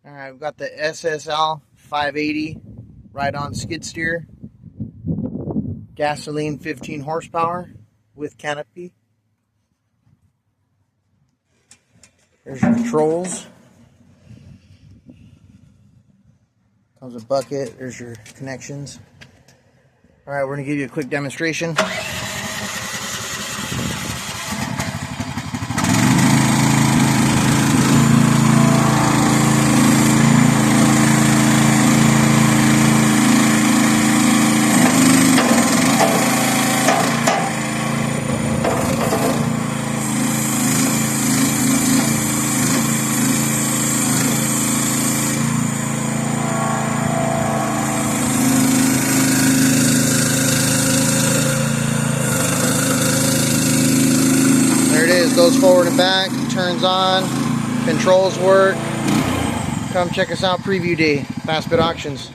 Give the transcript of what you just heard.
Alright, we've got the SSL580 ride-on skid steer. Gasoline 15 horsepower with canopy. There's your controls. Comes with a bucket. There's your connections. Alright, we're going to give you a quick demonstration. There it is, goes forward and back, turns on, controls work. Come check us out preview day, Fast Bit Auctions.